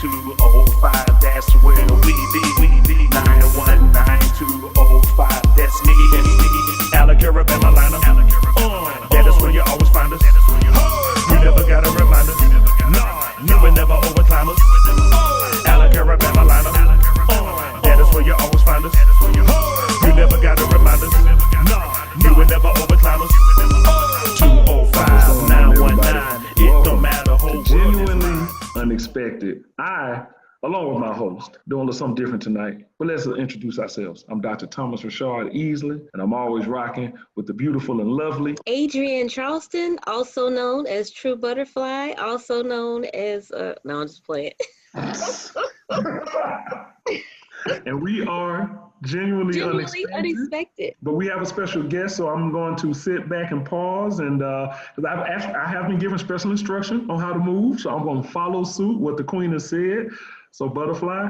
205, that's where we be. 919-205, that's me. Alec, Alabama, that is where you always find us. You never gotta remind us. No, you will never overclimb us. Alec, Alabama, that is where you always find us. You never gotta remind us. No, you will never overclimb us. 205, 919, it don't matter. Whole Genuinely unexpected. Along with my host, doing a little something different tonight. But let's introduce ourselves. I'm Dr. Thomas Rashard Easley, and I'm always rocking with the beautiful and lovely Adrienne Charleston, also known as True Butterfly, also known as, no, I'm just playing. And we are genuinely unexpected. But we have a special guest, so I'm going to sit back and pause. And I have been given special instruction on how to move, so I'm going to follow suit what the queen has said. So Butterfly,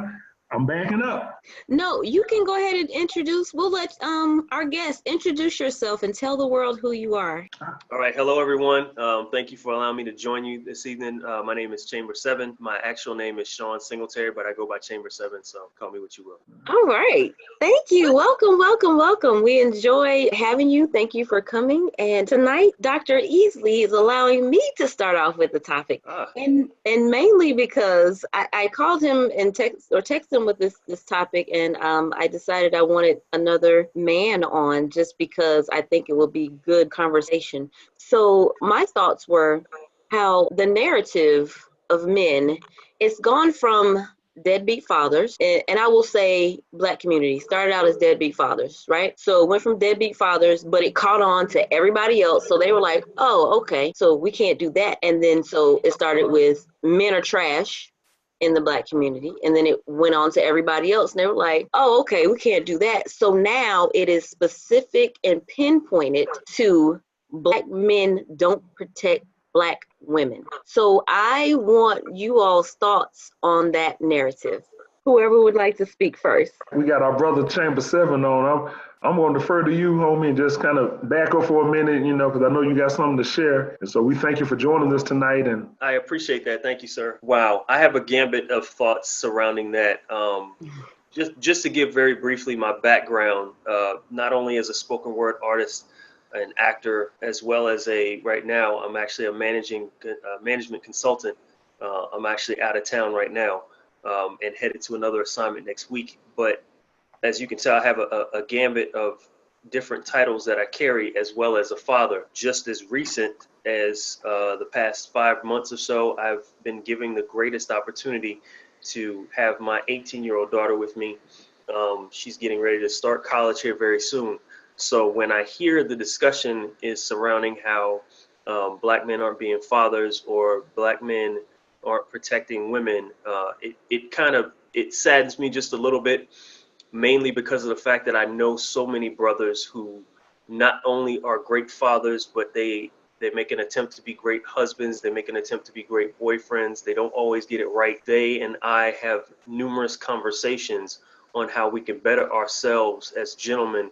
I'm backing up. No, you can go ahead and introduce. We'll let our guest introduce yourself and tell the world who you are. All right. Hello, everyone. Thank you for allowing me to join you this evening. My name is Chamber 7. My actual name is Sean Singletary, but I go by Chamber 7, so call me what you will. All right. Thank you. Welcome, welcome, welcome. We enjoy having you. Thank you for coming. And tonight, Dr. Easley is allowing me to start off with the topic. And mainly because I called him and texted him with this topic, and I decided I wanted another man on just because I think it will be good conversation. So my thoughts were how the narrative of men, it's gone from deadbeat fathers, and I will say Black community started out as deadbeat fathers, right? So it went from deadbeat fathers, but it caught on to everybody else. So they were like, oh, okay, so we can't do that. And then so it started with men are trash in the Black community, and then it went on to everybody else, and they were like, oh, okay, we can't do that. So now it is specific and pinpointed to Black men don't protect Black women. So I want you all's thoughts on that narrative. Whoever would like to speak first. We got our brother Chamber 7 on. I'm going to defer to you, homie, and just kind of back up for a minute, because I know you got something to share. And so we thank you for joining us tonight. And I appreciate that. Thank you, sir. Wow. I have a gambit of thoughts surrounding that. Just to give very briefly my background, not only as a spoken word artist, an actor, as well as right now, I'm actually a management consultant. I'm actually out of town right now and headed to another assignment next week. But as you can tell, I have a gambit of different titles that I carry, as well as a father. Just as recent as the past 5 months or so, I've been given the greatest opportunity to have my 18-year-old daughter with me. She's getting ready to start college here very soon. So when I hear the discussion is surrounding how Black men aren't being fathers or Black men aren't protecting women, it saddens me just a little bit. Mainly because of the fact that I know so many brothers who not only are great fathers, but they make an attempt to be great husbands. They make an attempt to be great boyfriends. They don't always get it right. They and I have numerous conversations on how we can better ourselves as gentlemen,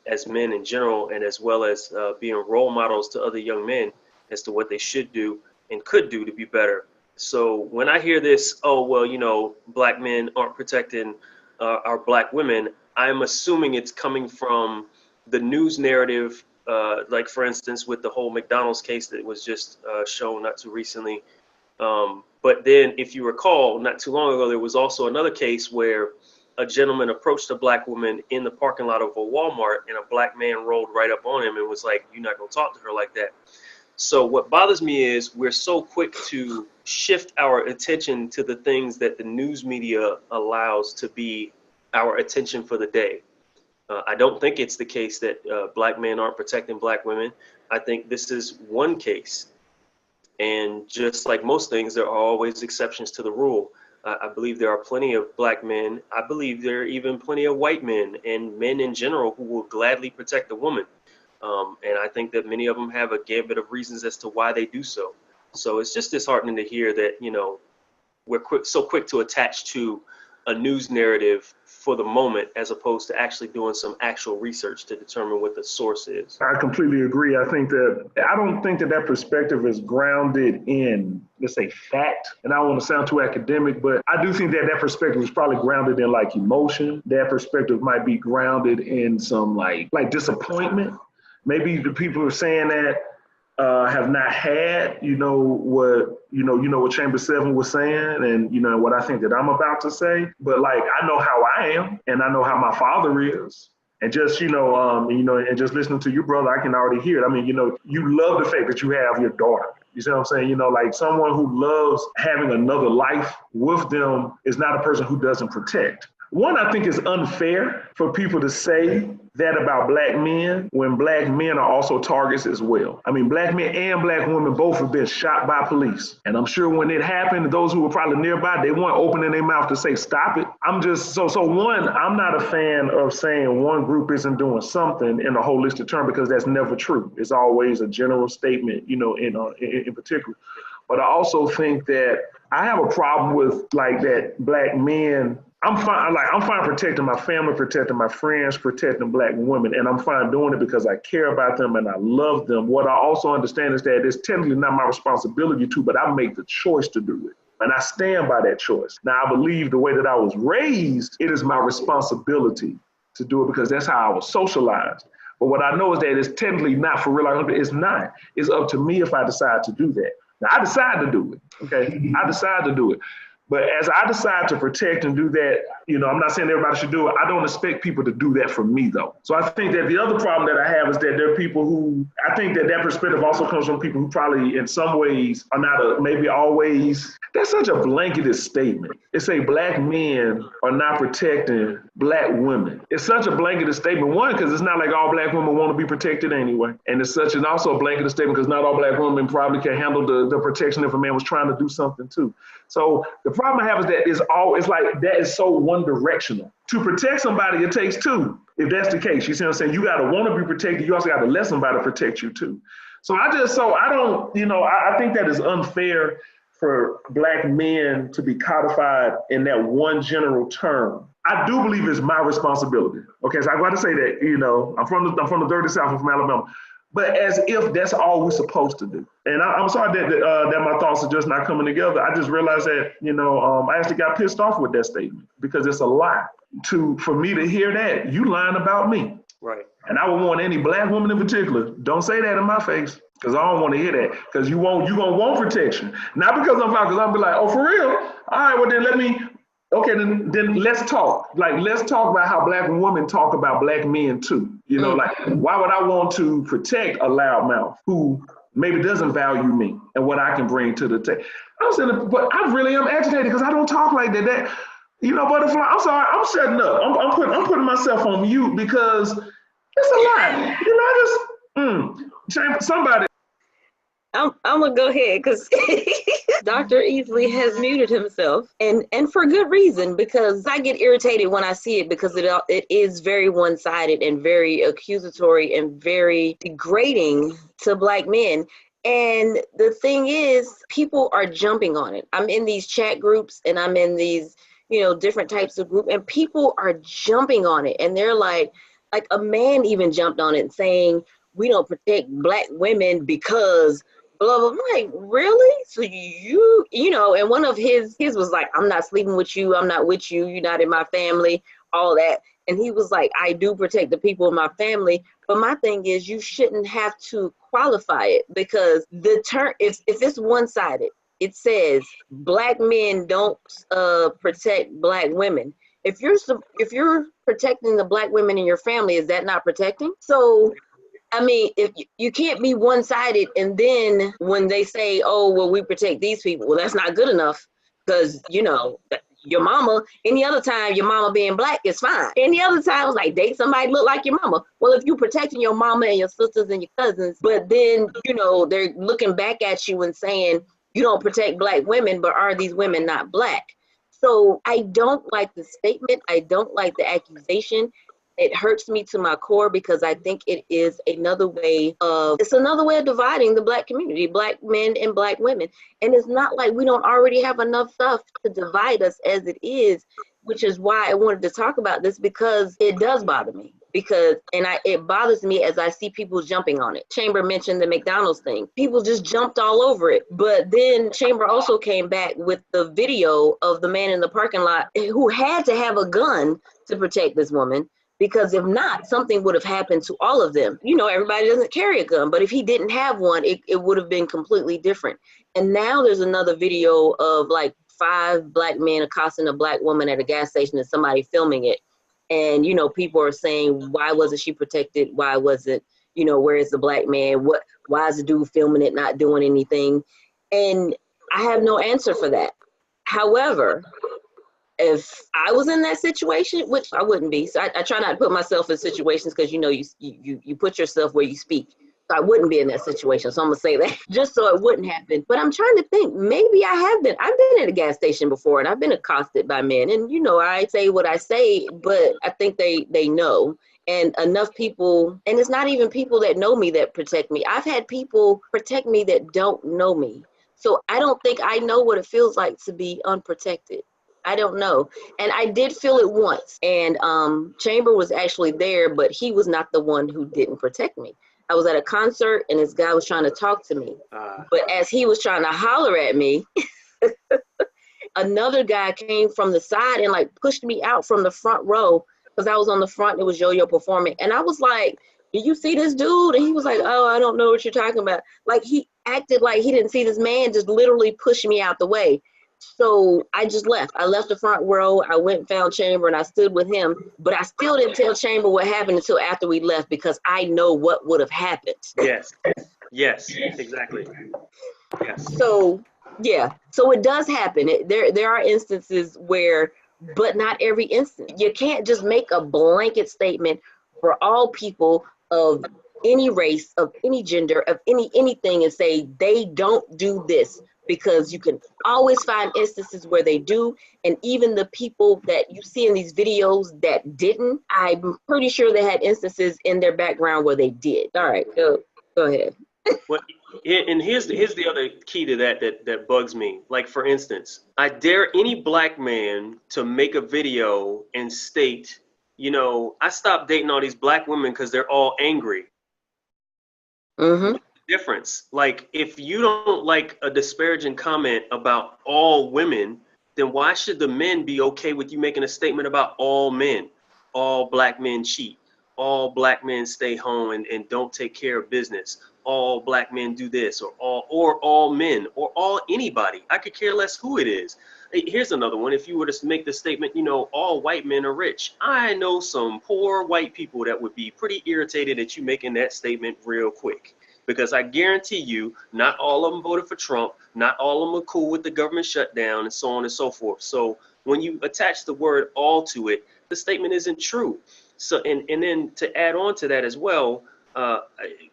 as men in general, and as well as being role models to other young men as to what they should do and could do to be better. So when I hear this, oh, well, Black men aren't protecting our Black women, I'm assuming it's coming from the news narrative, like for instance with the whole McDonald's case that was just shown not too recently. But then if you recall, not too long ago, there was also another case where a gentleman approached a Black woman in the parking lot of a Walmart, and a Black man rolled right up on him and was like, you're not going to talk to her like that. So what bothers me is we're so quick to shift our attention to the things that the news media allows to be our attention for the day. I don't think it's the case that Black men aren't protecting Black women. I think this is one case. And just like most things, there are always exceptions to the rule. I believe there are plenty of Black men. I believe there are even plenty of white men and men in general who will gladly protect a woman. And I think that many of them have a gambit of reasons as to why they do so. So it's just disheartening to hear that, we're so quick to attach to a news narrative for the moment, as opposed to actually doing some actual research to determine what the source is. I completely agree. I don't think that perspective is grounded in, let's say, fact. And I don't want to sound too academic, but I do think that perspective is probably grounded in like emotion. That perspective might be grounded in some like disappointment. Maybe the people who are saying that have not had, what Chamber 7 was saying, and what I think that I'm about to say. But like, I know how I am, and I know how my father is, and just and just listening to you, brother, I can already hear it. I mean, you love the fact that you have your daughter. You see what I'm saying? Like someone who loves having another life with them is not a person who doesn't protect. One, I think it's unfair for people to say that about black men when black men are also targets as well. I mean, black men and black women both have been shot by police. And I'm sure when it happened, those who were probably nearby, they weren't opening their mouth to say, stop it. I'm not a fan of saying one group isn't doing something in a holistic term, because that's never true. It's always a general statement, in particular. But I also think that I have a problem with like that black men. I'm fine protecting my family, protecting my friends, protecting black women, and I'm fine doing it because I care about them and I love them. What I also understand is that it's technically not my responsibility to, but I make the choice to do it. And I stand by that choice. Now, I believe the way that I was raised, it is my responsibility to do it because that's how I was socialized. But what I know is that it's technically not for real. It's not. It's up to me if I decide to do that. Now, I decide to do it, okay? I decide to do it. But as I decide to protect and do that, I'm not saying everybody should do it. I don't expect people to do that for me, though. So I think that the other problem that I have is that there are people who, I think that perspective also comes from people who probably in some ways are not maybe always, that's such a blanketed statement. It's a black men are not protecting black women. It's such a blanketed statement, one, because it's not like all black women want to be protected anyway. And it's also a blanketed statement because not all black women probably can handle the protection if a man was trying to do something too. So the problem I have is that it's like that is so one directional. To protect somebody, it takes two. If that's the case, you see what I'm saying? You got to want to be protected. You also got to let somebody protect you too. So I think that is unfair for black men to be codified in that one general term. I do believe it's my responsibility. Okay, so I got to say that, I'm from the dirty South, I'm from Alabama. But as if that's all we're supposed to do. And I'm sorry that my thoughts are just not coming together. I just realized that, I actually got pissed off with that statement because it's a lie. For me to hear that, you lying about me. Right. And I would want any black woman in particular, don't say that in my face, because I don't want to hear that. Because you're going to want protection. Not because I'm black, because I'll be like, oh, for real? All right, well, then let's talk. Like, let's talk about how black women talk about black men too. Like, why would I want to protect a loudmouth who maybe doesn't value me and what I can bring to the table? But I really am agitated because I don't talk like that. Butterfly, I'm sorry, I'm shutting up. I'm putting myself on mute because it's a lot. Somebody. I'm gonna go ahead because Dr. Easley has muted himself, and for good reason, because I get irritated when I see it because it is very one-sided and very accusatory and very degrading to black men. And the thing is, people are jumping on it. I'm in these chat groups and I'm in these, different types of group, and people are jumping on it, and they're like a man even jumped on it saying, we don't protect black women because blah, blah. I'm like, really? So and one of his was like, I'm not sleeping with you. I'm not with you. You're not in my family, all that. And he was like, I do protect the people in my family. But my thing is, you shouldn't have to qualify it because the term, if it's one-sided, it says black men don't protect black women. If you're protecting the black women in your family, is that not protecting? So, I mean, if you can't be one-sided, and then when they say, oh, well, we protect these people, well, that's not good enough because, your mama, any other time your mama being black is fine. Any other time it's like date somebody look like your mama. Well, if you're protecting your mama and your sisters and your cousins, but then, they're looking back at you and saying, you don't protect black women, but are these women not black? So I don't like the statement. I don't like the accusation. It hurts me to my core because I think it's another way of dividing the Black community, Black men and Black women. And it's not like we don't already have enough stuff to divide us as it is, which is why I wanted to talk about this, because it does bother me. It bothers me as I see people jumping on it. Chamber mentioned the McDonald's thing. People just jumped all over it. But then Chamber also came back with the video of the man in the parking lot who had to have a gun to protect this woman. Because if not, something would have happened to all of them. You know, everybody doesn't carry a gun, but if he didn't have one, it would have been completely different. And now there's another video of like 5 Black men accosting a Black woman at a gas station and somebody filming it. And, you know, people are saying, why wasn't she protected? Why wasn't, you know, where is the Black man? Why is the dude filming it, not doing anything? And I have no answer for that. However, if I was in that situation, which I wouldn't be, so I try not to put myself in situations because, you know, you put yourself where you speak. So I wouldn't be in that situation. So I'm going to say that just so it wouldn't happen. But I'm trying to think, maybe I've been at a gas station before and I've been accosted by men. And, you know, I say what I say, but I think they know. And enough people, and it's not even people that know me that protect me. I've had people protect me that don't know me. So I don't think I know what it feels like to be unprotected. I don't know. And I did feel it once. And Chamber was actually there, but he was not the one who didn't protect me. I was at a concert and this guy was trying to talk to me. But as he was trying to holler at me, another guy came from the side and like pushed me out from the front row because I was on the front. It was Yo-Yo performing. And I was like, did you see this dude? And he was like, oh, I don't know what you're talking about. Like he acted like he didn't see this man just literally push me out the way. So I just left. I left the front row. I went and found Chamber and I stood with him, but I still didn't tell Chamber what happened until after we left because I know what would have happened. Yes, exactly. Yes. So, yeah. So it does happen. There are instances where, but not every instance. You can't just make a blanket statement for all people of any race, of any gender, of anything and say they don't do this. Because you can always find instances where they do. And even the people that you see in these videos that didn't, I'm pretty sure they had instances in their background where they did. All right, go ahead. Well, and here's the other key to that bugs me. Like, for instance, I dare any Black man to make a video and state, you know, I stopped dating all these Black women because they're all angry. Mm-hmm. Difference. Like, if you don't like a disparaging comment about all women, then why should the men be okay with you making a statement about all men? All Black men cheat, all Black men stay home and don't take care of business, all Black men do this, or all men, or all anybody. I could care less who it is. Here's another one. If you were to make the statement, you know, all white men are rich, I know some poor white people that would be pretty irritated at you making that statement real quick. Because I guarantee you, not all of them voted for Trump, not all of them are cool with the government shutdown, and so on and so forth. So when you attach the word all to it, the statement isn't true. So and then to add on to that as well,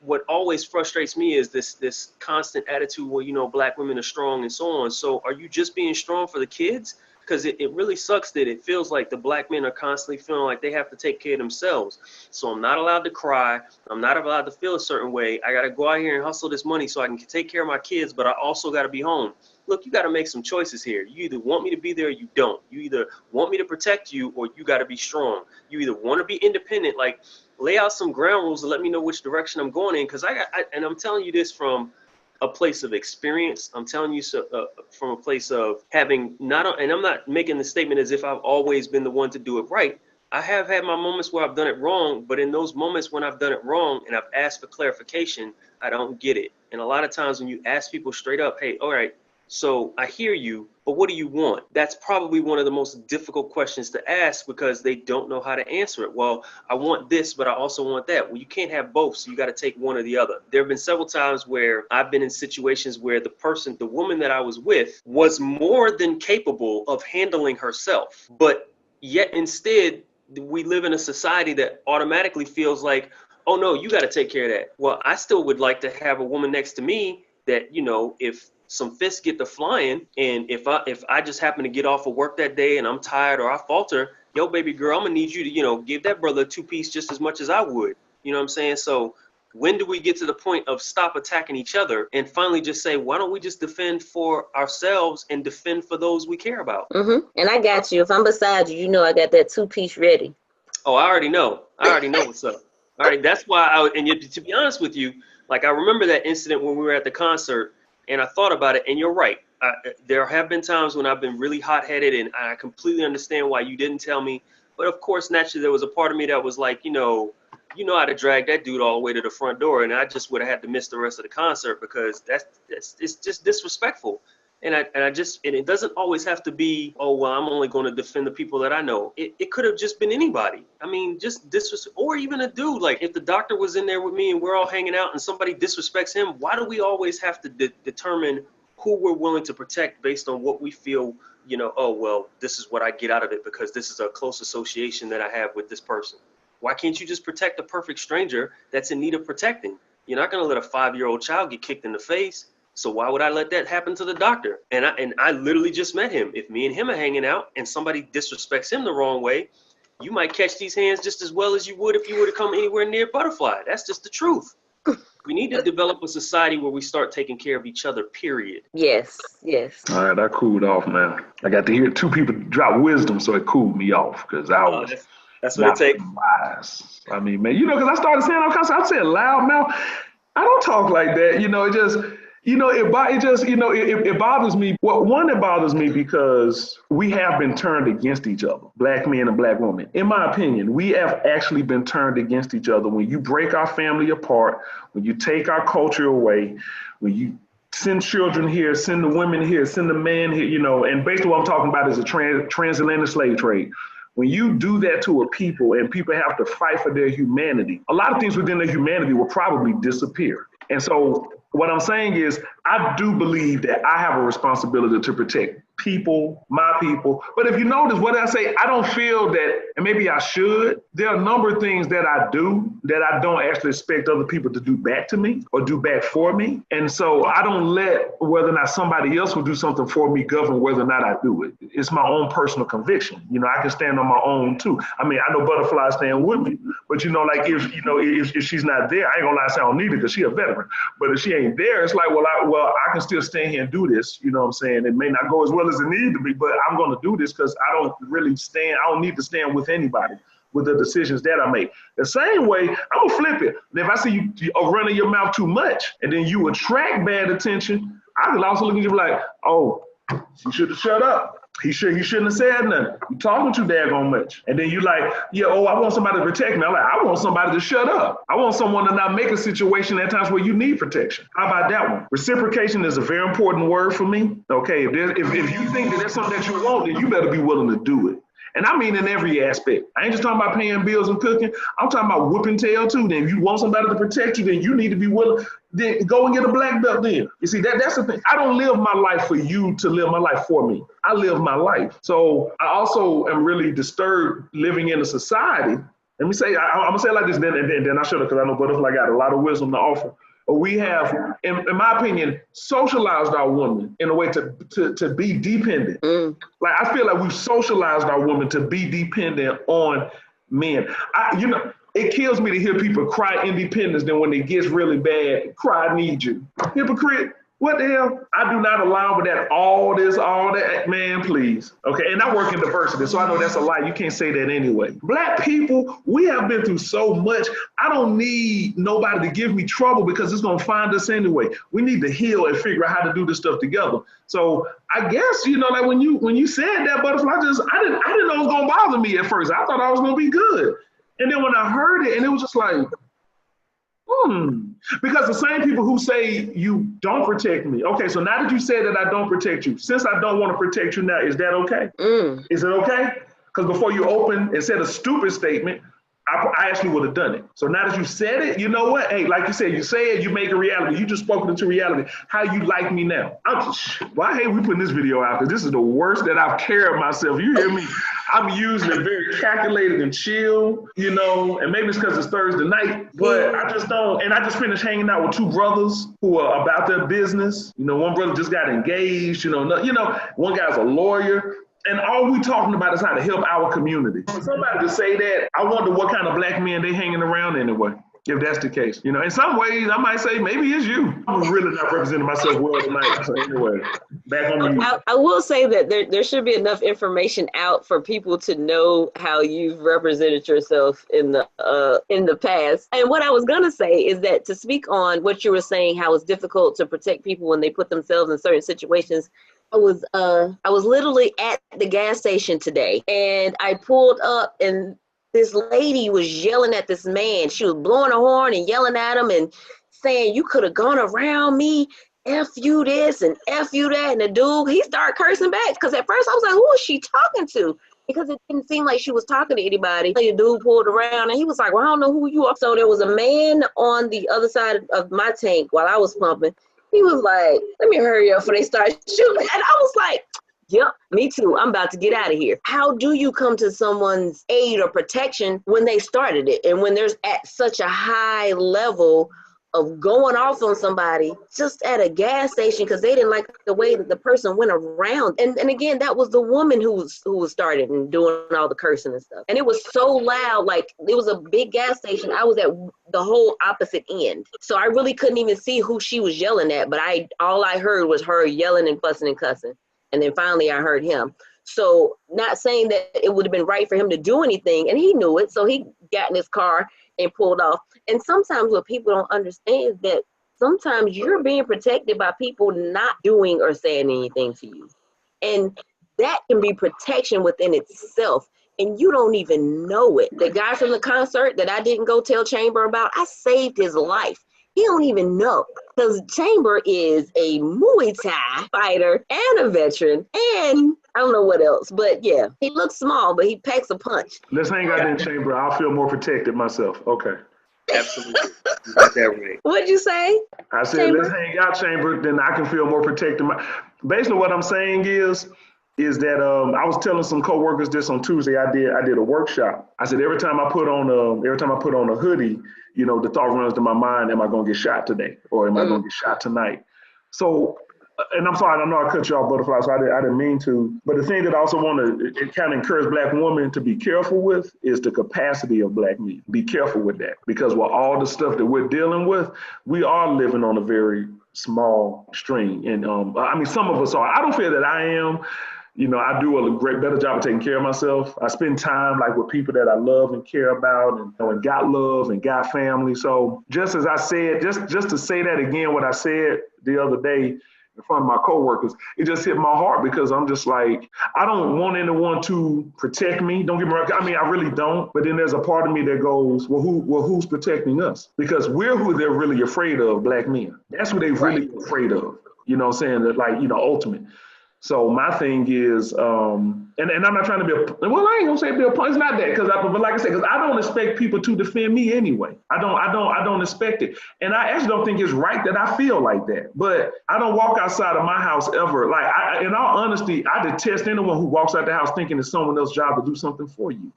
what always frustrates me is this constant attitude where, you know, Black women are strong and so on. So are you just being strong for the kids? Because it really sucks that it feels like the Black men are constantly feeling like they have to take care of themselves. So I'm not allowed to cry. I'm not allowed to feel a certain way. I got to go out here and hustle this money so I can take care of my kids, but I also got to be home. Look, you got to make some choices here. You either want me to be there or you don't. You either want me to protect you or you got to be strong. You either want to be independent, like lay out some ground rules and let me know which direction I'm going in. Because and I'm telling you this from a place of experience. I'm telling you from a place of having and I'm not making the statement as if I've always been the one to do it right. I have had my moments where I've done it wrong, but in those moments when I've done it wrong and I've asked for clarification, I don't get it. And a lot of times when you ask people straight up, hey, all right, so I hear you, but what do you want? That's probably one of the most difficult questions to ask because they don't know how to answer it. Well, I want this, but I also want that. Well, you can't have both, so you got to take one or the other. There have been several times where I've been in situations where the woman that I was with was more than capable of handling herself, but yet instead we live in a society that automatically feels like, oh no, you got to take care of that. Well, I still would like to have a woman next to me that, you know, if some fists get to flying, and if I just happen to get off of work that day and I'm tired or I falter, yo, baby girl, I'm gonna need you to, give that brother a 2-piece just as much as I would. You know what I'm saying? So when do we get to the point of stop attacking each other and finally just say, why don't we just defend for ourselves and defend for those we care about? Mm-hmm. And I got you. If I'm beside you, I got that 2-piece ready. Oh, I already know what's up. All right, that's why to be honest with you, like I remember that incident when we were at the concert, and I thought about it, and you're right. There have been times when I've been really hot-headed, and I completely understand why you didn't tell me. But of course, naturally, there was a part of me that was like, you know how to drag that dude all the way to the front door, and I just would have had to miss the rest of the concert because it's just disrespectful. And it doesn't always have to be, oh, well, I'm only going to defend the people that I know. It could have just been anybody. I mean, just or even a dude. Like if the doctor was in there with me and we're all hanging out and somebody disrespects him, why do we always have to determine who we're willing to protect based on what we feel, oh, well, this is what I get out of it because this is a close association that I have with this person. Why can't you just protect a perfect stranger that's in need of protecting? You're not going to let a 5-year-old child get kicked in the face. So why would I let that happen to the doctor? And I literally just met him. If me and him are hanging out and somebody disrespects him the wrong way, you might catch these hands just as well as you would if you were to come anywhere near Butterfly. That's just the truth. We need to develop a society where we start taking care of each other, period. Yes. All right, I cooled off, man. I got to hear 2 people drop wisdom, so it cooled me off because I was that's what it takes. Wise. I mean, man, because I started saying all kinds of, I said loud mouth. I don't talk like that. It just... it bothers me. Well, one, it bothers me because we have been turned against each other, black men and black women. In my opinion, we have actually been turned against each other. When you break our family apart, when you take our culture away, when you send children here, send the women here, send the men here, and basically what I'm talking about is the transatlantic slave trade. When you do that to a people and people have to fight for their humanity, a lot of things within their humanity will probably disappear. And so what I'm saying is, I do believe that I have a responsibility to protect people, my people. But if you notice what I say, I don't feel that, and maybe I should, there are a number of things that I do that I don't actually expect other people to do back to me or do back for me. And so I don't let whether or not somebody else will do something for me govern whether or not I do it. It's my own personal conviction. I can stand on my own too. I mean, I know Butterfly stand with me, but if she's not there, I ain't gonna lie, I say I don't need it because she's a veteran. But if she ain't there, it's like, I can still stand here and do this. You know what I'm saying? It may not go as well as it needs to be, but I'm going to do this because I don't need to stand with anybody with the decisions that I make. The same way, I'm going to flip it. And if I see you running your mouth too much and then you attract bad attention, I can also look at you like, oh, you should have shut up. He shouldn't have said nothing. You're talking too daggone much. And then you like, I want somebody to protect me. I'm like, I want somebody to shut up. I want someone to not make a situation at times where you need protection. How about that one? Reciprocation is a very important word for me. Okay, if you think that that's something that you want, then you better be willing to do it. And I mean in every aspect. I ain't just talking about paying bills and cooking. I'm talking about whooping tail too. Then if you want somebody to protect you, then you need to be willing. Then go and get a black belt then. You see, that's the thing. I don't live my life for you to live my life for me. I live my life. So I also am really disturbed living in a society. Let me say, I'm going to say it like this, then I should have, because I know Butterfly got a lot of wisdom to offer. We have, in my opinion, socialized our women in a way to be dependent. Like, I feel like we've socialized our women to be dependent on men. It kills me to hear people cry independence, then when it gets really bad, cry I need you. Hypocrite. What the hell? I do not allow for that, all that, man, please. Okay, and I work in diversity, so I know that's a lie. You can't say that anyway. Black people, we have been through so much. I don't need nobody to give me trouble because it's gonna find us anyway. We need to heal and figure out how to do this stuff together. So I guess, like when you said that, Butterfly, I didn't know it was gonna bother me at first. I thought I was gonna be good. And then when I heard it, and it was just like, because the same people who say you don't protect me. Okay, so now that you said that I don't protect you, since I don't want to protect you now, is that okay? Is it okay? Because before you opened and said a stupid statement, I actually would have done it. So now that you said it, you know what? Hey, like you said, you say it, you make it reality. You just spoke it into reality. How you like me now? Why hate we putting this video out? Because this is the worst that I've carried myself. You hear me? I'm usually very calculated and chill, you know, and maybe it's because it's Thursday night, but I just don't. And I just finished hanging out with two brothers who are about their business. You know, one brother just got engaged, you know, one guy's a lawyer. And all we talking about is how to help our community. For somebody to say that, I wonder what kind of black men they hanging around anyway, if that's the case. You know, in some ways, I might say maybe it's you. I'm really not representing myself well tonight. So anyway, back on you. I will say that there should be enough information out for people to know how you've represented yourself in the past. And what I was gonna say is that to speak on what you were saying, how it's difficult to protect people when they put themselves in certain situations. I was literally at the gas station today, and I pulled up, and this lady was yelling at this man. She was blowing a horn and yelling at him and saying, "You could have gone around me, F you this and F you that." And the dude, he started cursing back, because at first I was like, who is she talking to? Because it didn't seem like she was talking to anybody. The dude pulled around and he was like, well, I don't know who you are. So there was a man on the other side of my tank while I was pumping. He was like, let me hurry up before they start shooting. And I was like, yep, me too. I'm about to get out of here. How do you come to someone's aid or protection when they started it? And when there's at such a high level of going off on somebody just at a gas station because they didn't like the way that the person went around. And again, that was the woman who was started and doing all the cursing and stuff. And it was so loud, like it was a big gas station. I was at the whole opposite end. So I really couldn't even see who she was yelling at, but all I heard was her yelling and fussing and cussing. And then finally I heard him. So not saying that it would have been right for him to do anything, and he knew it. So he got in his car and pulled off. And sometimes what people don't understand is that sometimes you're being protected by people not doing or saying anything to you. And that can be protection within itself. And you don't even know it. The guy from the concert that I didn't go tell Chamber about, I saved his life. He don't even know, because Chamber is a Muay Thai fighter and a veteran, and I don't know what else, but yeah, he looks small, but he packs a punch. Let's hang out in Chamber. I'll feel more protected myself. Okay. Absolutely. You got that right. What'd you say? I said, Chamber? let's hang out, Chamber, then I can feel more protected. Basically what I'm saying is that I was telling some coworkers this on Tuesday. I did a workshop. I said, every time I put on a hoodie, you know, the thought runs to my mind, am I going to get shot today? Or am I going to get shot tonight? So, and I'm sorry, I know I cut you off, Butterfly, so I didn't mean to. But the thing that I also want to kind of encourage black women to be careful with is the capacity of black men. Be careful with that, because with all the stuff that we're dealing with, we are living on a very small stream. And I mean, some of us are. I don't feel that I am. You know, I do a better job of taking care of myself. I spend time like with people that I love and care about, and got love and got family. So just as I said, just to say that again, what I said the other day in front of my coworkers, it just hit my heart, because I'm just like, I don't want anyone to protect me. Don't get me wrong. I mean, I really don't. But then there's a part of me that goes, well, who's protecting us? Because we're who they're really afraid of, black men. That's who they're really afraid of. You know what I'm saying? That, like, you know, ultimate. So my thing is, and I'm not trying to be I ain't gonna say be a punk. It's not that, but like I said, because I don't expect people to defend me anyway. I don't expect it, and I actually don't think it's right that I feel like that. But I don't walk outside of my house ever. Like, in all honesty, I detest anyone who walks out the house thinking it's someone else's job to do something for you.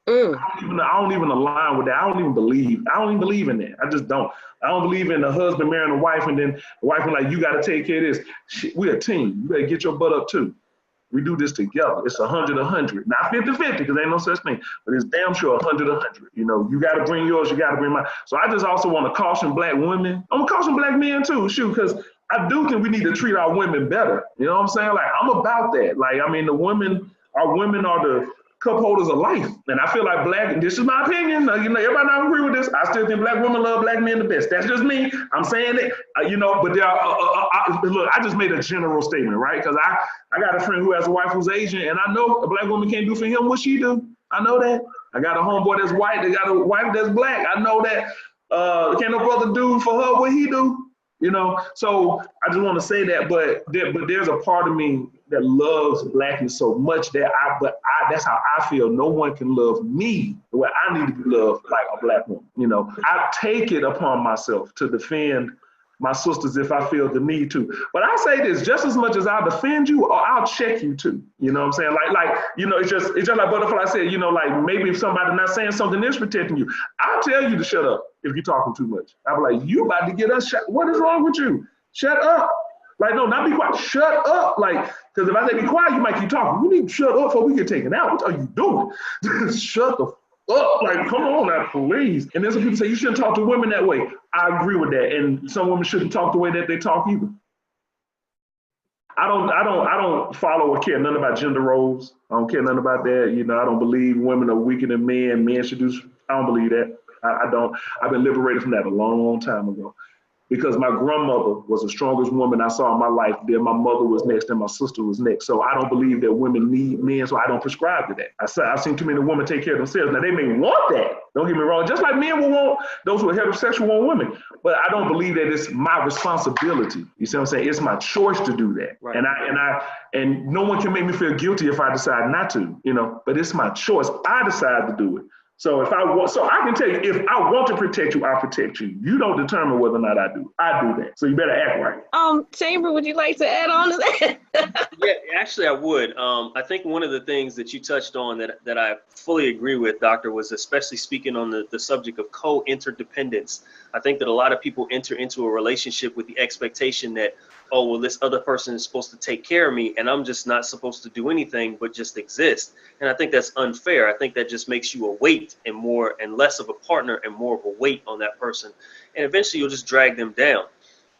I don't even align with that. I don't even believe in that. I just don't. I don't believe in the husband marrying a wife and then the wife is like, you got to take care of this. We're a team. You better get your butt up too. We do this together. It's 100-100. Not 50-50, because ain't no such thing. But it's damn sure 100-100. You know, you got to bring yours. You got to bring mine. So I just also want to caution black women. I'm going to caution black men too, because I do think we need to treat our women better. You know what I'm saying? Like, I'm about that. Like, I mean, our women are the cup holders of life. And I feel like this is my opinion, you know, everybody not agree with this. I still think black women love black men the best. That's just me. I'm saying it, you know, but there are, look, I just made a general statement, right? Because I got a friend who has a wife who's Asian, and I know a black woman can't do for him what she do. I know that. I got a homeboy that's white, they got a wife that's black. I know that. Can't no brother do for her what he do, you know? So I just want to say that, but there's a part of me that loves blackness so much that that's how I feel. No one can love me the way I need to be loved like a black woman. You know, I take it upon myself to defend my sisters if I feel the need to. But I say this, just as much as I'll defend you or I'll check you too. You know what I'm saying? Like, you know, it's just like Butterfly said, you know, like maybe if somebody not saying something is protecting you, I'll tell you to shut up if you're talking too much. I'll be like, you about to get us shut. What is wrong with you? Shut up. Like, no, not be quiet. Shut up. Like, because if I say be quiet, you might keep talking. You need to shut up before we get taken out. What are you doing? Shut the up. Like, come on now, please. And then some people say you shouldn't talk to women that way. I agree with that. And some women shouldn't talk the way that they talk either. I don't follow or care nothing about gender roles. I don't care nothing about that. You know, I don't believe women are weaker than men. Men should do. I don't believe that. I don't. I've been liberated from that a long time ago. Because my grandmother was the strongest woman I saw in my life. Then my mother was next and my sister was next. So I don't believe that women need men, so I don't prescribe to that. I've seen too many women take care of themselves. Now, they may want that. Don't get me wrong. Just like men will want, those who are heterosexual want women. But I don't believe that it's my responsibility. You see what I'm saying? It's my choice to do that. Right. And no one can make me feel guilty if I decide not to, you know, but it's my choice. I decide to do it. So I can tell you, if I want to protect you, I'll protect you. You don't determine whether or not I do. I do that. So you better act right. Chamber, would you like to add on to that? Yeah, actually I would. I think one of the things that you touched on that I fully agree with, Doctor, was especially speaking on the subject of co-interdependence. I think that a lot of people enter into a relationship with the expectation that, oh, well, this other person is supposed to take care of me and I'm just not supposed to do anything but just exist. And I think that's unfair. I think that just makes you a weight and less of a partner and more of a weight on that person. And eventually you'll just drag them down.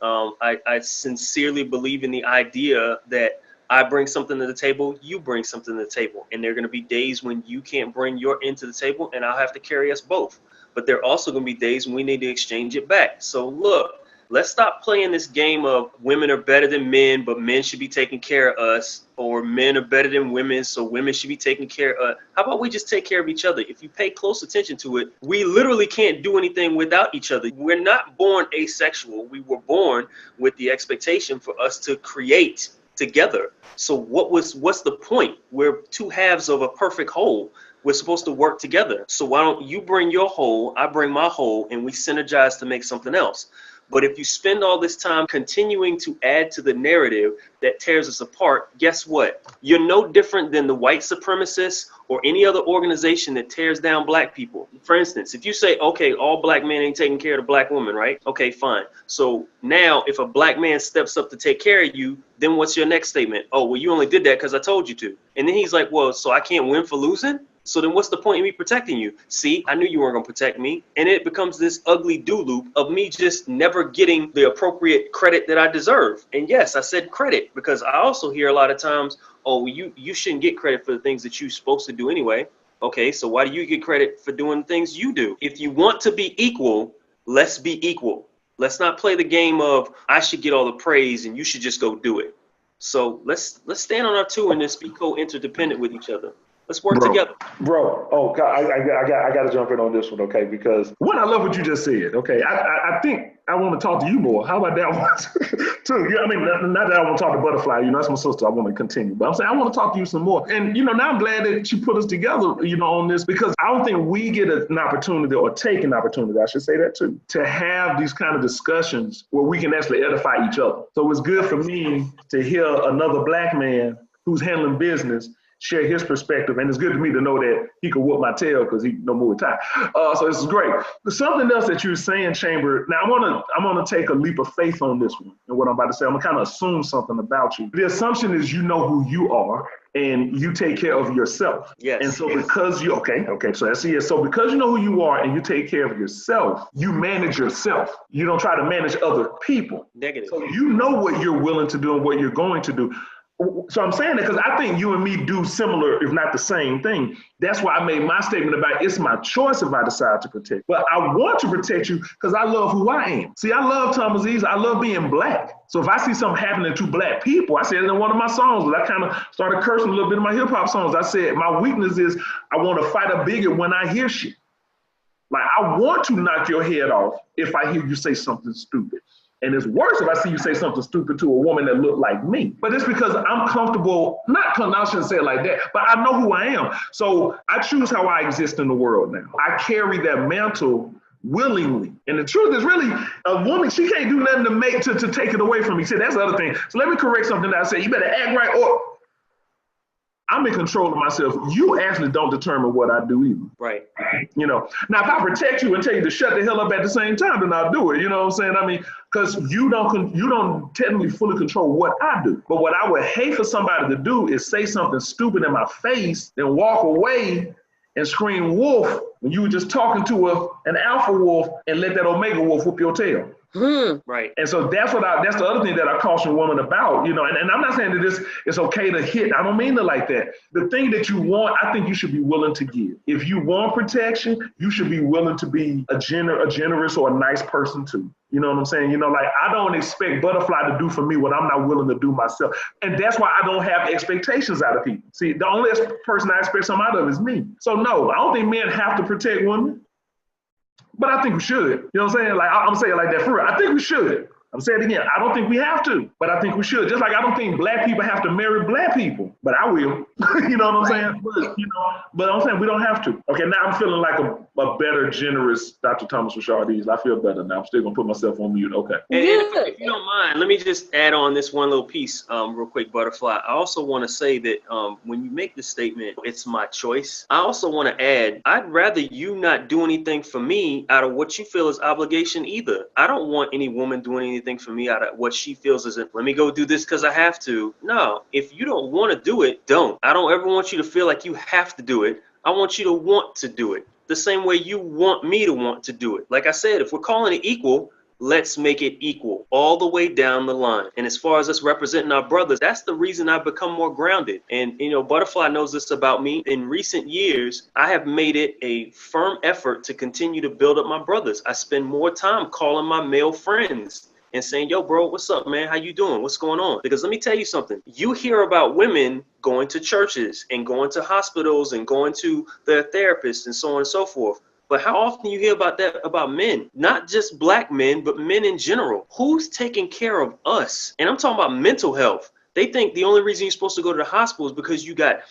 I sincerely believe in the idea that I bring something to the table, you bring something to the table. And there are going to be days when you can't bring your end to the table and I'll have to carry us both. But there are also going to be days when we need to exchange it back. So look, let's stop playing this game of women are better than men, but men should be taking care of us, or men are better than women, so women should be taking care of us. How about we just take care of each other? If you pay close attention to it, we literally can't do anything without each other. We're not born asexual. We were born with the expectation for us to create together. So what's the point? We're two halves of a perfect whole. We're supposed to work together. So why don't you bring your whole, I bring my whole, and we synergize to make something else? But if you spend all this time continuing to add to the narrative that tears us apart, guess what? You're no different than the white supremacists or any other organization that tears down black people. For instance, if you say, okay, all black men ain't taking care of the black woman, right? Okay, fine. So now if a black man steps up to take care of you, then what's your next statement? Oh, well, you only did that because I told you to. And then he's like, well, so I can't win for losing? So then what's the point of me protecting you? See, I knew you weren't going to protect me. And it becomes this ugly do loop of me just never getting the appropriate credit that I deserve. And yes, I said credit because I also hear a lot of times, oh, you shouldn't get credit for the things that you're supposed to do anyway. Okay, so why do you get credit for doing things you do? If you want to be equal, let's be equal. Let's not play the game of I should get all the praise and you should just go do it. So let's stand on our two and just be co-interdependent with each other. Let's work together. Bro, oh, God, I got to jump in on this one, okay? Because, one, I love what you just said, okay? I think I want to talk to you more. How about that one? Too. Yeah, I mean, not that I want to talk to Butterfly. You know, that's my sister. I want to continue. But I'm saying I want to talk to you some more. And, you know, now I'm glad that you put us together, you know, on this because I don't think we get an opportunity or take an opportunity, I should say that too, to have these kind of discussions where we can actually edify each other. So it's good for me to hear another black man who's handling business share his perspective, and it's good to me to know that he can whoop my tail because he no more time. So this is great. But something else that you're saying, Chamber. Now I'm gonna take a leap of faith on this one, and what I'm about to say, I'm gonna kind of assume something about you. The assumption is you know who you are, and you take care of yourself. Yes. And so because you okay, so that's it. So because you know who you are and you take care of yourself, you manage yourself. You don't try to manage other people. Negative. So you know what you're willing to do and what you're going to do. So I'm saying that because I think you and me do similar, if not the same thing. That's why I made my statement about it's my choice if I decide to protect. But I want to protect you because I love who I am. See, I love Thomas East. I love being black. So if I see something happening to black people, I said it in one of my songs, I kind of started cursing a little bit in my hip hop songs. I said, my weakness is I want to fight a bigot when I hear shit. Like I want to knock your head off if I hear you say something stupid. And it's worse if I see you say something stupid to a woman that looked like me. But it's because I'm comfortable, I shouldn't say it like that, but I know who I am. So I choose how I exist in the world now. I carry that mantle willingly. And the truth is really, a woman, she can't do nothing to take it away from me. See, that's the other thing. So let me correct something that I said. You better act right, or I'm in control of myself. You actually don't determine what I do either. Right. You know, now if I protect you and tell you to shut the hell up at the same time, then I'll do it. You know what I'm saying? I mean, because you don't technically fully control what I do. But what I would hate for somebody to do is say something stupid in my face, then walk away and scream wolf when you were just talking to an alpha wolf and let that omega wolf whoop your tail. Right. And so that's the other thing that I caution women about, you know, and I'm not saying that it's okay to hit. I don't mean it like that. The thing that you want, I think you should be willing to give. If you want protection, you should be willing to be a generous or a nice person too. You know what I'm saying? You know, like I don't expect Butterfly to do for me what I'm not willing to do myself. And that's why I don't have expectations out of people. See, the only person I expect something out of is me. So no, I don't think men have to protect women. But I think we should. You know what I'm saying? Like, I'm saying it like that for real. I think we should. I'm saying it again. I don't think we have to, but I think we should. Just like I don't think black people have to marry black people, but I will. You know what I'm saying? But I'm saying we don't have to. Okay, now I'm feeling like a better, generous Dr. Thomas Rashard Easley. I feel better now. I'm still gonna put myself on mute. Okay. And if you don't mind, let me just add on this one little piece, real quick, Butterfly. I also want to say that when you make the statement, it's my choice. I also want to add, I'd rather you not do anything for me out of what you feel is obligation either. I don't want any woman doing anything for me out of what she feels is, let me go do this because I have to. No, if you don't want to do it, don't. I don't ever want you to feel like you have to do it. I want you to want to do it the same way you want me to want to do it. Like I said, if we're calling it equal, let's make it equal all the way down the line. And as far as us representing our brothers, that's the reason I've become more grounded. And, you know, Butterfly knows this about me. In recent years, I have made it a firm effort to continue to build up my brothers. I spend more time calling my male friends and saying, yo, bro, what's up, man? How you doing? What's going on? Because let me tell you something. You hear about women going to churches and going to hospitals and going to their therapists and so on and so forth. But how often you hear about that about men? Not just black men, but men in general. Who's taking care of us? And I'm talking about mental health. They think the only reason you're supposed to go to the hospital is because you got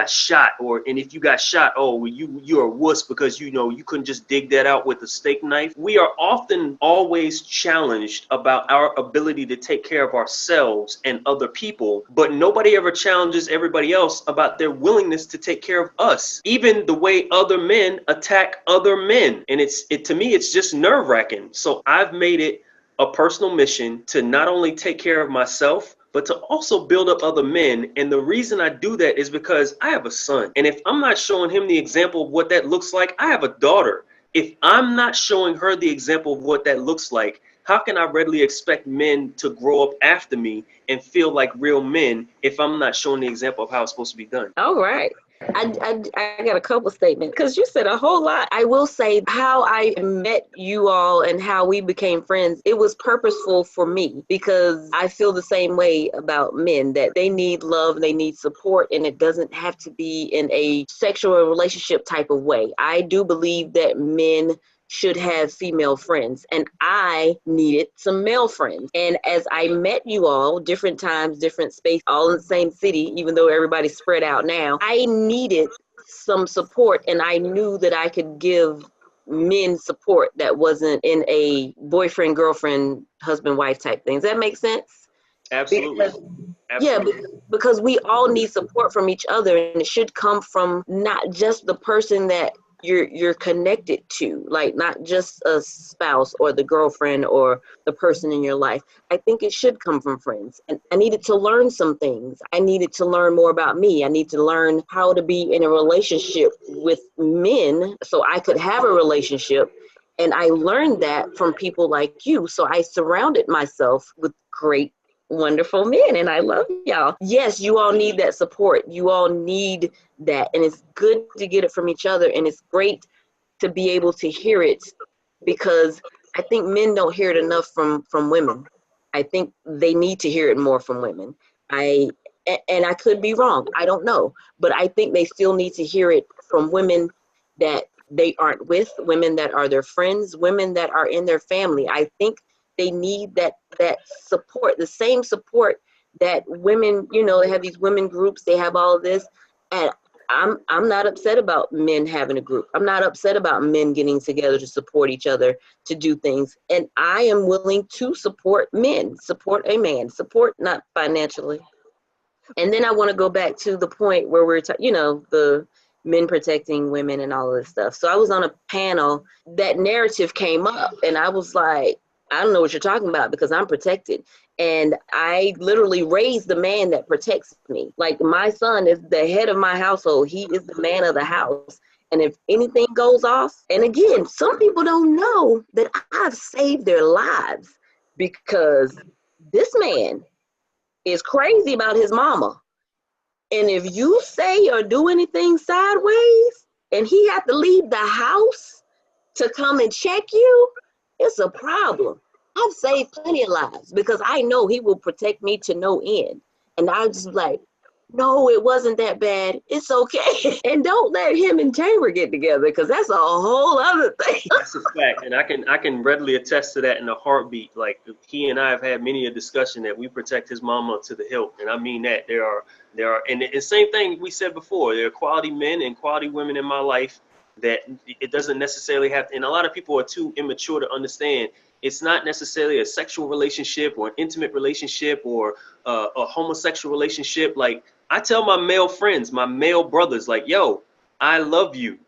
shot, and if you got shot, you're a wuss because you couldn't just dig that out with a steak knife. We are often always challenged about our ability to take care of ourselves and other people, but nobody ever challenges everybody else about their willingness to take care of us. Even the way other men attack other men, and to me it's just nerve-wracking. So I've made it a personal mission to not only take care of myself, but to also build up other men. And the reason I do that is because I have a son. And if I'm not showing him the example of what that looks like, I have a daughter. If I'm not showing her the example of what that looks like, how can I readily expect men to grow up after me and feel like real men if I'm not showing the example of how it's supposed to be done? All right. I got a couple statements because you said a whole lot. I will say how I met you all and how we became friends. It was purposeful for me because I feel the same way about men, that they need love, they need support, and it doesn't have to be in a sexual relationship type of way. I do believe that men should have female friends, and I needed some male friends. And as I met you all, different times, different space, all in the same city, even though everybody's spread out now, I needed some support, and I knew that I could give men support that wasn't in a boyfriend, girlfriend, husband, wife type thing. Does that make sense? Absolutely. Yeah, because we all need support from each other, and it should come from not just the person that you're connected to, like not just a spouse or the girlfriend or the person in your life. I think it should come from friends. And I needed to learn some things. I needed to learn more about me. I need to learn how to be in a relationship with men so I could have a relationship. And I learned that from people like you. So I surrounded myself with great, wonderful men, and I love y'all. Yes, you all need that support. You all need that, and it's good to get it from each other, and it's great to be able to hear it, because I think men don't hear it enough from women. I think they need to hear it more from women. And I could be wrong. I don't know, but I think they still need to hear it from women that they aren't with, women that are their friends, women that are in their family. I think they need that support, the same support that women, you know, they have these women groups, they have all of this. And I'm not upset about men having a group. I'm not upset about men getting together to support each other, to do things. And I am willing to support men, support a man, support not financially. And then I want to go back to the point where we're, you know, the men protecting women and all of this stuff. So I was on a panel, that narrative came up, and I was like, I don't know what you're talking about because I'm protected. And I literally raised the man that protects me. Like, my son is the head of my household. He is the man of the house. And if anything goes off, and again, some people don't know that I've saved their lives because this man is crazy about his mama. And if you say or do anything sideways and he have to leave the house to come and check you, it's a problem. I've saved plenty of lives because I know he will protect me to no end. And I was just like, no, it wasn't that bad. It's okay. And don't let him and Chamber get together because that's a whole other thing. That's a fact. And I can readily attest to that in a heartbeat. Like, he and I have had many a discussion that we protect his mama to the hilt. And I mean that. There are, and the same thing we said before, there are quality men and quality women in my life that it doesn't necessarily have to, and a lot of people are too immature to understand. It's not necessarily a sexual relationship or an intimate relationship or a homosexual relationship. Like, I tell my male friends, my male brothers, like, yo, I love you.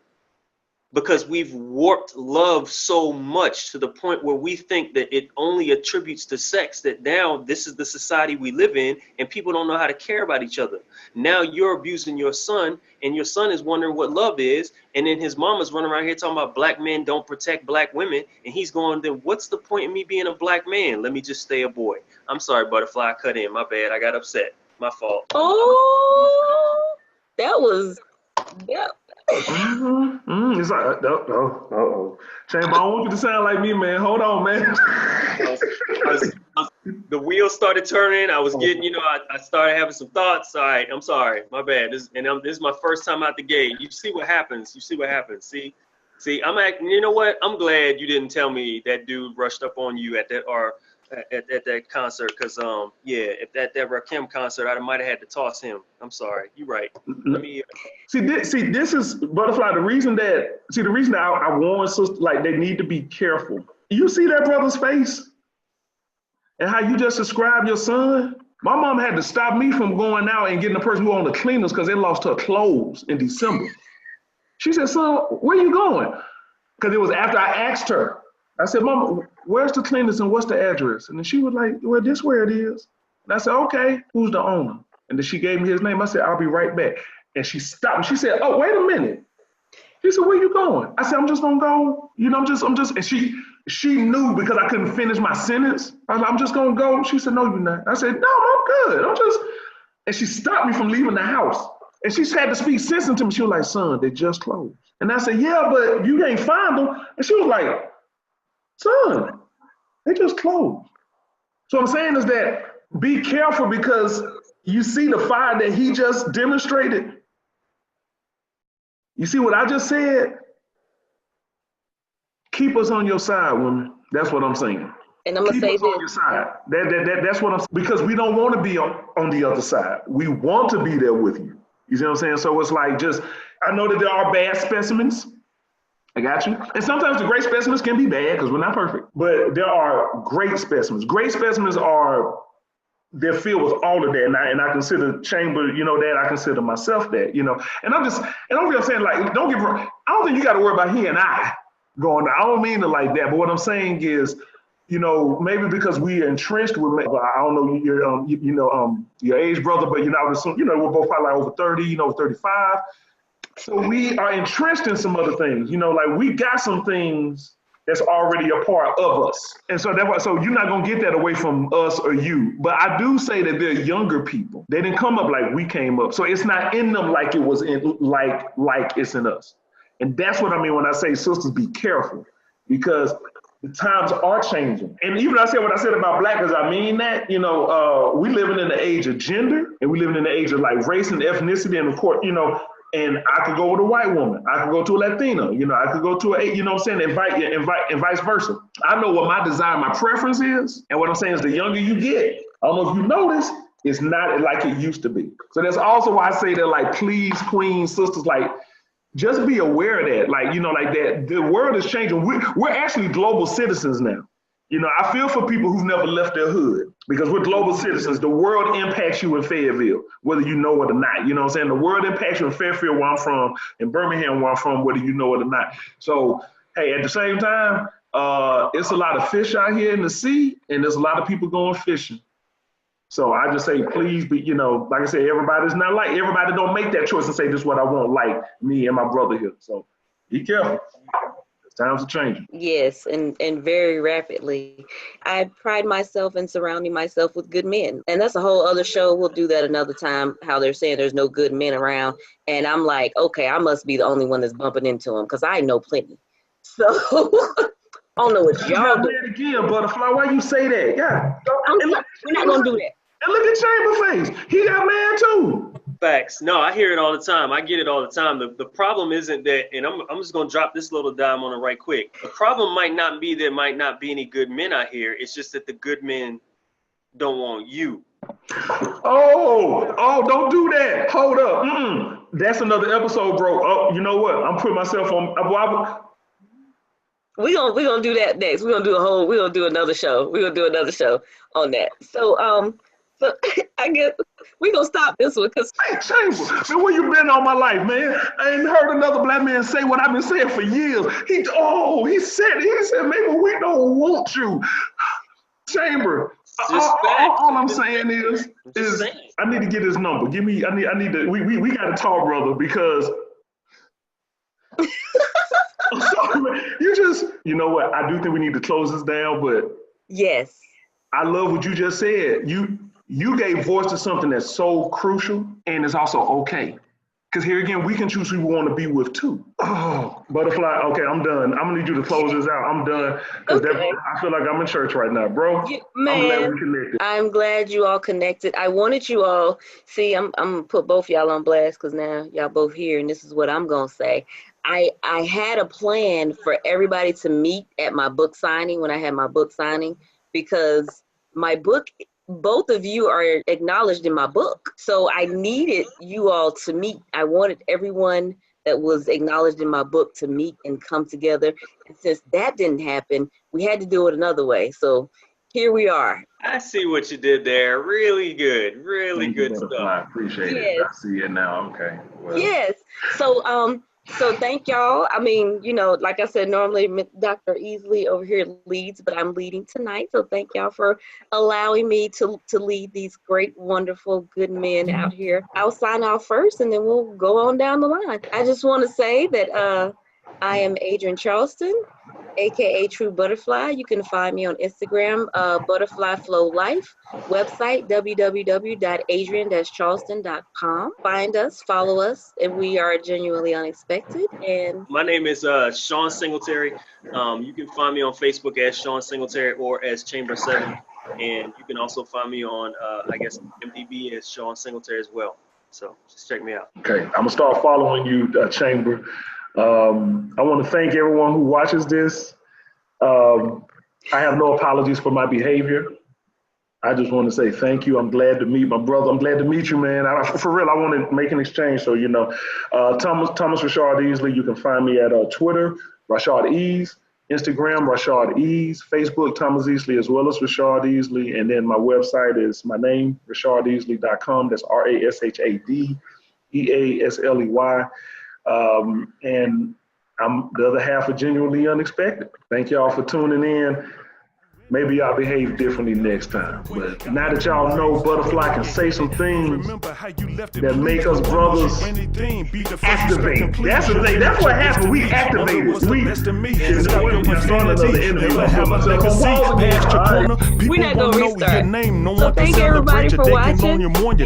Because we've warped love so much to the point where we think that it only attributes to sex, that now this is the society we live in and people don't know how to care about each other. Now you're abusing your son and your son is wondering what love is. And then his mama's running around here talking about black men don't protect black women. And he's going, then what's the point in me being a black man? Let me just stay a boy. I'm sorry, Butterfly, I cut in. My bad. I got upset. My fault. Oh, that was, yeah. It's like, Chamber, I don't want you to sound like me, man. Hold on, man. The wheels started turning. I was getting, you know, I started having some thoughts. All right, I'm sorry. My bad. This is my first time out the gate. You see what happens. See, I'm acting, you know what? I'm glad you didn't tell me that dude rushed up on you at that, or at that concert, because if that Rakim concert, I might have had to toss him. I'm sorry. You're right. Let me see this is Butterfly. The reason that I warn sisters, like, they need to be careful. You see that brother's face and how you just described your son. My mom had to stop me from going out and getting the person who owned the cleaners because they lost her clothes in December. She said, son, where you going? Because it was after I asked her. I said, Mama, where's the cleaners and what's the address? And then she was like, well, this where it is. And I said, okay, who's the owner? And then she gave me his name. I said, I'll be right back. And she stopped me. She said, oh, wait a minute. She said, where you going? I said, I'm just gonna go. You know, I'm just, and she knew because I couldn't finish my sentence. I was like, I'm just gonna go. She said, no, you're not. I said, no, I'm good. And she stopped me from leaving the house. And she had to speak sense into me. She was like, son, they just closed. And I said, yeah, but you can't find them. And she was like, son, they just closed. So what I'm saying is that be careful because you see the fire that he just demonstrated. You see what I just said? Keep us on your side, women. That's what I'm saying. And I'm gonna say this. On your side. That's what I'm saying. Because we don't want to be on the other side. We want to be there with you. You see what I'm saying? So it's like I know that there are bad specimens. I got you. And sometimes the great specimens can be bad because we're not perfect. But there are great specimens. Great specimens they're filled with all of that. And I consider Chamber, you know, that. I consider myself that, you know. And I'm saying, like, don't get me wrong. I don't think you got to worry about he and I going. I don't mean it like that. But what I'm saying is, you know, maybe because we are entrenched with, I don't know your age, brother, but we're both probably like over 30, 35. So we are entrenched in some other things, you know, like we got some things that's already a part of us. And so so you're not gonna get that away from us or you. But I do say that they're younger people. They didn't come up like we came up. So it's not in them like it was in like it's in us. And that's what I mean when I say sisters, be careful, because the times are changing. And even I said what I said about black, I mean that, you know, we living in the age of gender and we living in the age of like race and ethnicity. And of course, you know, and I could go with a white woman. I could go to a Latina. I could go to you know what I'm saying, invite, and vice versa. I know what my desire, my preference is, and what I'm saying is the younger you get, I don't know if you notice, it's not like it used to be. So that's also why I say that, like, please, queens, sisters, like, just be aware of that. Like, like that the world is changing. We're actually global citizens now. I feel for people who've never left their hood, because we're global citizens. The world impacts you in Fayetteville, whether you know it or not. You know what I'm saying? The world impacts you in Fairfield, where I'm from, in Birmingham, where I'm from, whether you know it or not. So, hey, at the same time, it's a lot of fish out here in the sea, and there's a lot of people going fishing. So I just say, please be, like I said, everybody don't make that choice and say, this is what I want, like me and my brother here. So be careful. Times are changing. Yes, and very rapidly. I pride myself in surrounding myself with good men. And that's a whole other show. We'll do that another time, how they're saying there's no good men around. And I'm like, okay, I must be the only one that's bumping into them, because I know plenty. So I don't know what y'all do. Again, Butterfly, why you say that? Yeah. We're not going to do that. And look at Chamber face. He got mad too. Facts. No, I hear it all the time. I get it all the time. The problem isn't that, and I'm just going to drop this little dime on it right quick. The problem might not be there might not be any good men out here. It's just that the good men don't want you. Oh, don't do that. Hold up. That's another episode, bro. Oh, you know what? I'm putting myself on. We're gonna do that next. We're gonna do another show. We're gonna do another show on that. So I guess we're gonna stop this one, because hey, Chamber, man, where you been all my life, man? I ain't heard another black man say what I've been saying for years. He said maybe we don't want you. Chamber. All I'm saying is I need to get his number. I need to we gotta talk, brother, because I'm sorry, man. You know what? I do think we need to close this down, but yes. I love what you just said. You gave voice to something that's so crucial, and it's also okay. Because here again, we can choose who we want to be with too. Oh, Butterfly, okay, I'm done. I'm gonna need you to close this out. I'm done. Okay. I feel like I'm in church right now, bro. Man, I'm glad we connected. I'm glad you all connected. I wanted you all, I'm gonna put both y'all on blast, because now y'all both here, and this is what I'm gonna say. I had a plan for everybody to meet at my book signing, when I had my book signing, because my book, both of you are acknowledged in my book. So I needed you all to meet. I wanted everyone that was acknowledged in my book to meet and come together. And since that didn't happen, we had to do it another way. So here we are. I see what you did there. Really good. Really good stuff. I appreciate it. I see it now. Okay. Well. Yes. So thank y'all. I mean, like I said, normally Dr. Easley over here leads, but I'm leading tonight. So thank y'all for allowing me to lead these great, wonderful, good men out here. I'll sign off first, and then we'll go on down the line. I just want to say that I am Adrienne Charleston, aka True Butterfly. You can find me on Instagram, Butterfly Flow Life, website www.adrienne-charleston.com. Find us, follow us, and we are genuinely unexpected. And my name is Sean Singletary. You can find me on Facebook as Sean Singletary or as Chamber 7, and you can also find me on MDB as Sean Singletary as well. So just check me out. Okay, I'm gonna start following you, Chamber. I want to thank everyone who watches this. I have no apologies for my behavior. I just want to say thank you. I'm glad to meet my brother. I'm glad to meet you, man. For real, I want to make an exchange. So, Thomas Rashard Easley, you can find me at Twitter, Rashard Ease, Instagram, Rashard Ease, Facebook, Thomas Easley, as well as Rashard Easley. And then my website is my name, RashardEasley.com. That's RashadEasley. And I'm the other half of Genuinely Unexpected. Thank y'all for tuning in. Maybe y'all behave differently next time. But now that y'all know Butterfly can say some things that make us brothers activate. That's the thing. That's what happened. We activated. We started another interview. We're not going to restart. So thank everybody for watching. And we will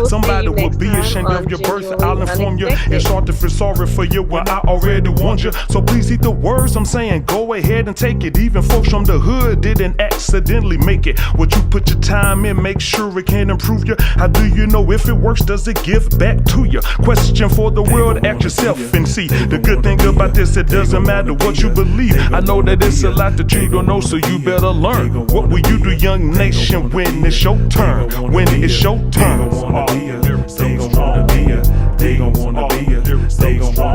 Somebody would be ashamed of your birth. I'll inform you. It's hard to feel sorry for you when I already warned you. So please heed the words I'm saying. Go ahead and take it. Even folks from the hood good didn't accidentally make it. What you put your time in, make sure it can improve you. How do you know if it works? Does it give back to you? Question for the world, ask yourself and see. The good thing about this, it doesn't matter what you believe. I know that it's a lot that you don't know, so you better learn. What will you do, young nation, when it's your turn? When it's your turn. They gon' wanna be a, they gon' wanna be a, they gon' wanna be a, they gon' wanna